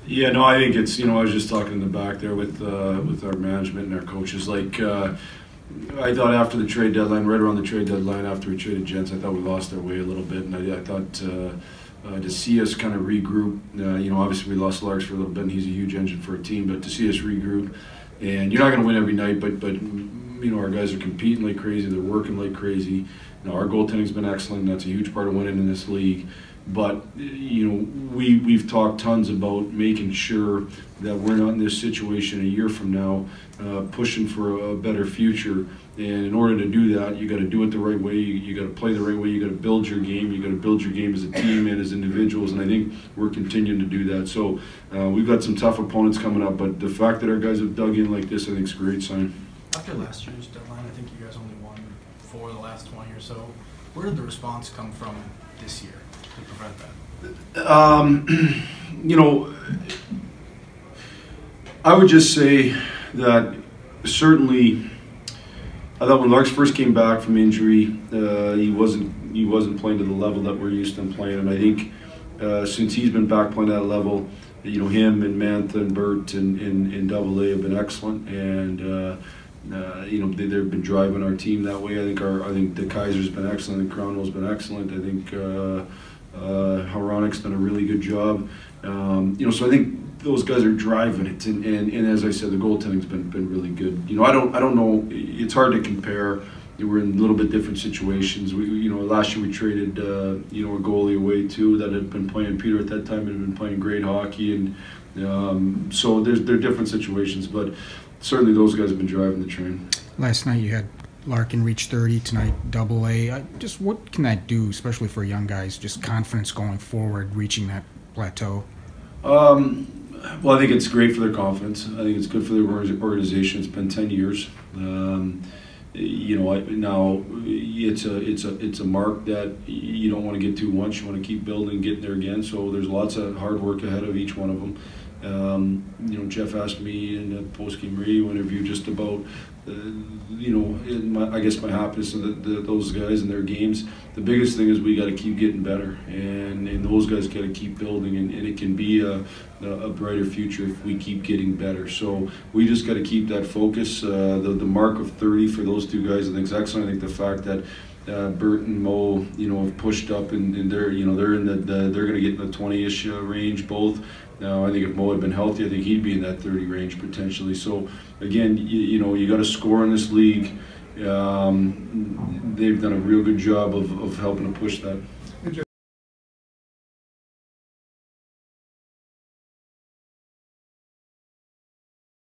Yeah, no, I think it's, I was just talking in the back there with our management and our coaches. Like, I thought after the trade deadline, right around the trade deadline, after we traded Gents, I thought we lost our way a little bit, and I thought to see us kind of regroup. Obviously we lost Larks for a little bit, and he's a huge engine for a team. But to see us regroup, and you're not going to win every night, but our guys are competing like crazy. They're working like crazy. Our goaltending's been excellent. And that's a huge part of winning in this league. But we've talked tons about making sure that we're not in this situation a year from now, pushing for a better future. And in order to do that, you got to do it the right way. You got to play the right way. You got to build your game. You got to build your game as a team and as individuals. And I think we're continuing to do that. So we've got some tough opponents coming up. But the fact that our guys have dug in like this, I think, is a great sign. After last year's deadline, I think you guys only won 4 of the last 20 or so. Where did the response come from this year to prevent that? I would just say that certainly, I thought when Larks first came back from injury, he wasn't playing to the level that we're used to him playing, and I think since he's been back playing at that level, him and Mantha and Bert and Double A have been excellent, and they've been driving our team that way. I think the Kaiser's been excellent. I think Crownwell's been excellent. I think Hronik's done a really good job. So I think those guys are driving it, and as I said, the goaltending's been really good. I don't know. It's hard to compare. We're in a little bit different situations. Last year we traded a goalie away too that had been playing. Peter at that time had been playing great hockey, and so they're different situations, but certainly those guys have been driving the train. Last night you had Larkin reach 30, tonight Double A. Just what can that do, especially for young guys, just confidence going forward, reaching that plateau? Well, I think it's great for their confidence. I think it's good for their organization. It's been 10 years. Now it's a mark that you don't want to get to once. You want to keep building, getting there again. So there's lots of hard work ahead of each one of them. Jeff asked me in the post-game radio interview just about, I guess my happiness of those guys and their games. The biggest thing is we got to keep getting better, and those guys got to keep building, and it can be a brighter future if we keep getting better. So we just got to keep that focus. The mark of 30 for those two guys, I think, is excellent. I think the fact that Bert and Mo, have pushed up, and they're in they're going to get in the 20-ish range both. Now, I think if Mo had been healthy, I think he'd be in that 30 range potentially. So again, you got to score in this league. They've done a real good job of helping to push that.